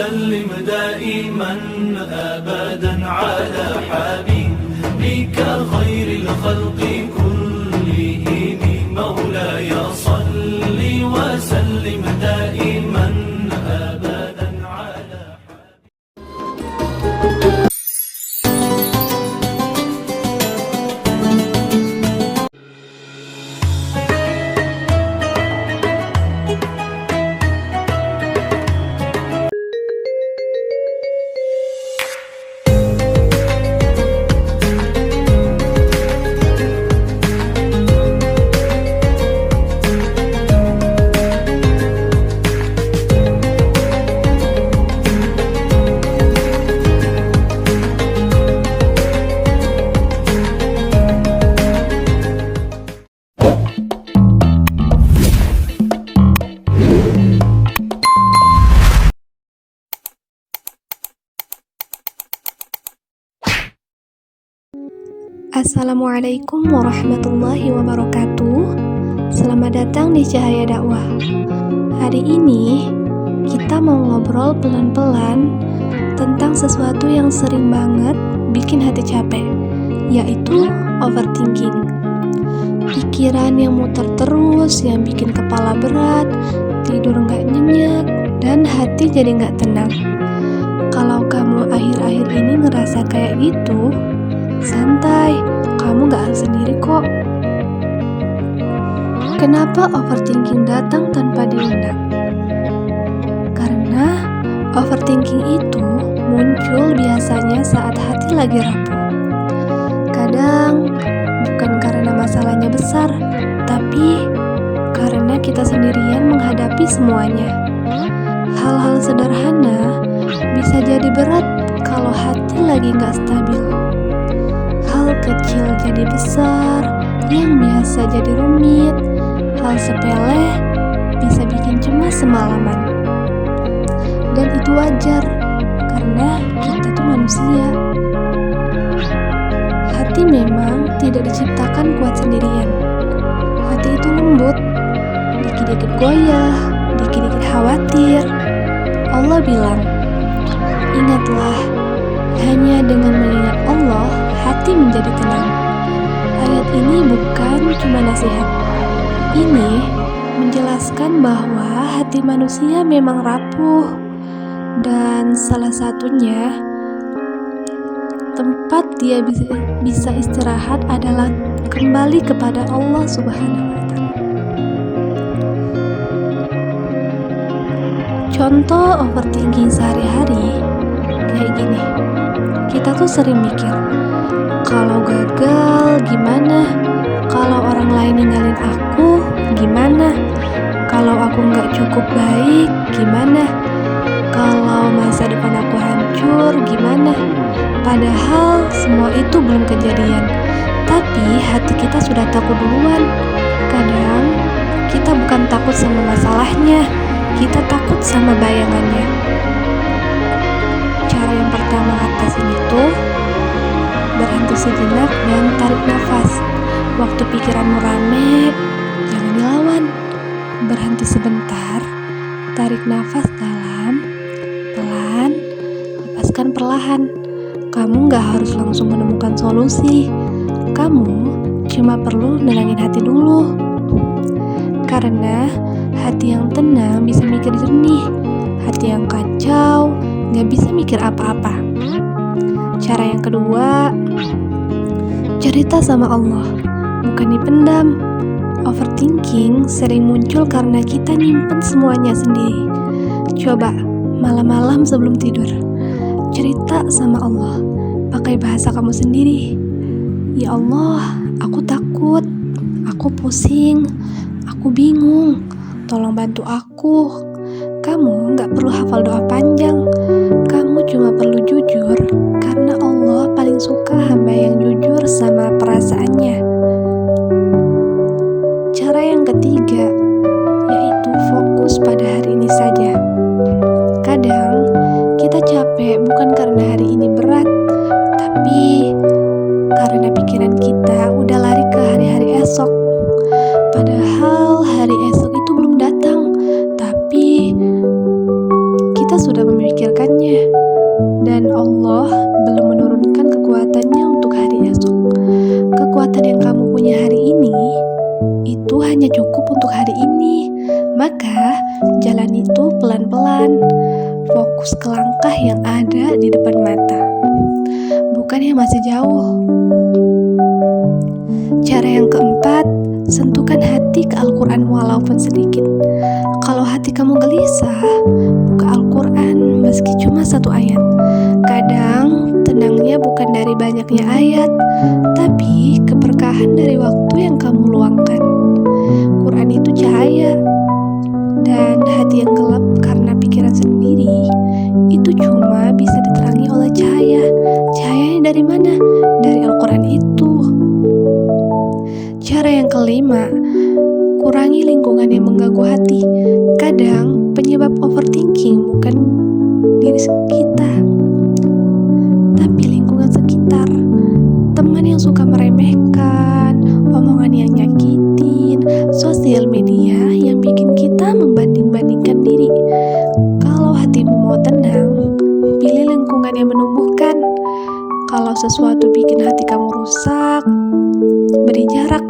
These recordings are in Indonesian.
وسلم دائما أبدا على حبيبك خير الخلق كلهم مولاي صل وسلم دائما أبدا على Assalamualaikum warahmatullahi wabarakatuh. Selamat datang di Cahaya Dakwah. Hari ini kita mau ngobrol pelan-pelan tentang sesuatu yang sering banget bikin hati capek, yaitu overthinking. Pikiran yang muter terus, yang bikin kepala berat, tidur gak nyenyak, dan hati jadi gak tenang. Kalau kamu akhir-akhir ini ngerasa kayak gitu, santai, kamu gak sendiri kok. Kenapa overthinking datang tanpa diundang? Karena overthinking itu muncul biasanya saat hati lagi rapuh. Kadang bukan karena masalahnya besar, tapi karena kita sendirian menghadapi semuanya. Hal-hal sederhana bisa jadi berat kalau hati lagi gak stabil. Hal kecil jadi besar, yang biasa jadi rumit. Hal sepele bisa bikin cemas semalaman. Dan itu wajar, karena kita tuh manusia. Hati memang tidak diciptakan kuat sendirian. Hati itu lembut, dikit-dikit goyah, dikit-dikit khawatir. Allah bilang, ingatlah, hanya dengan mengingat Allah, hati menjadi tenang. Ayat ini bukan cuma nasihat. Ini menjelaskan bahwa hati manusia memang rapuh, dan salah satunya tempat dia bisa istirahat adalah kembali kepada Allah Subhanahu wa Ta'ala. Contoh overthinking sehari-hari kayak gini. Kita tuh sering mikir, kalau gagal gimana? Kalau orang lain ninggalin aku gimana? Kalau aku gak cukup baik gimana? Kalau masa depan aku hancur gimana? Padahal semua itu belum kejadian, tapi hati kita sudah takut duluan. Kadang kita bukan takut sama masalahnya, kita takut sama bayangannya. Cara yang pertama atasin itu berhenti sejenak dan tarik nafas. Waktu pikiranmu rame, jangan dilawan. Berhenti sebentar, tarik nafas dalam, pelan, lepaskan perlahan. Kamu gak harus langsung menemukan solusi. Kamu cuma perlu nenangin hati dulu. Karena hati yang tenang bisa mikir jernih. Hati yang kacau gak bisa mikir apa-apa. Cara yang kedua, cerita sama Allah, bukan dipendam. Overthinking sering muncul karena kita nyimpen semuanya sendiri. Coba malam-malam sebelum tidur, cerita sama Allah, pakai bahasa kamu sendiri. Ya Allah, aku takut, aku pusing, aku bingung, tolong bantu aku. Kamu gak perlu hafal doa panjang, kamu cuma perlu jujur, karena Allah paling suka hamba yang jujur sama perasaannya. Cara yang ketiga, yaitu fokus pada hari ini saja. Kadang kita capek bukan karena hari ini berat, tapi karena pikiran kita udah lari ke hari-hari esok. Padahal hari esok itu belum datang, tapi kita sudah memikirkannya, dan Allah belum menurunkan kekuatannya untuk hari esok. Kekuatan yang kamu punya hari ini itu hanya cukup untuk hari ini. Maka jalan itu pelan-pelan, fokus ke langkah yang ada di depan mata, bukan yang masih jauh. Cara yang keempat, sentuhkan hati ke Al-Quran walaupun sedikit. Kalau hati kamu gelisah, buka Al-Quran meski cuma 1 ayat. Kadang tenangnya bukan dari banyaknya ayat, tapi keberkahan dari waktu yang kamu luangkan. Quran itu cahaya, dan hati yang gelap karena pikiran sendiri itu cuma bisa diterangi oleh cahaya. Cahayanya dari mana? Dari Al-Quran itu. Cara yang kelima, kurangi lingkungan yang mengganggu hati. Kadang penyebab overthinking bukan diri kita, tapi lingkungan sekitar. Teman yang suka meremehkan, omongan yang nyakitin, sosial media yang bikin kita membanding-bandingkan diri. Kalau hatimu mau tenang, pilih lingkungan yang menumbuhkan. Kalau sesuatu bikin hati kamu rusak, beri jarak.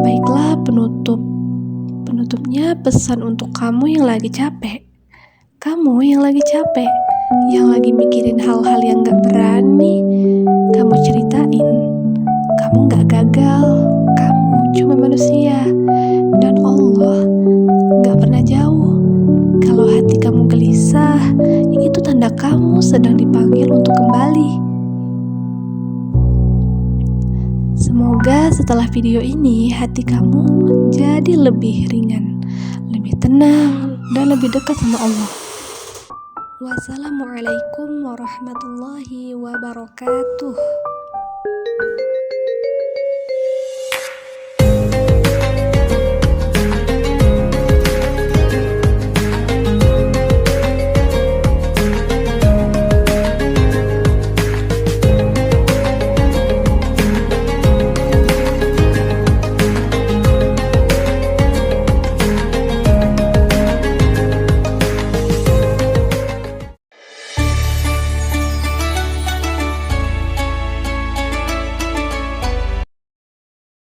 Baiklah, penutupnya pesan untuk kamu yang lagi capek. Kamu yang lagi capek, yang lagi mikirin hal-hal yang gak berani kamu ceritain. Kamu gak gagal, kamu cuma manusia, dan Allah gak pernah jauh. Kalau hati kamu gelisah, itu tanda kamu sedang dipanggil untuk kembali. Semoga setelah video ini hati kamu jadi lebih ringan, lebih tenang, dan lebih dekat sama Allah. Wassalamualaikum warahmatullahi wabarakatuh.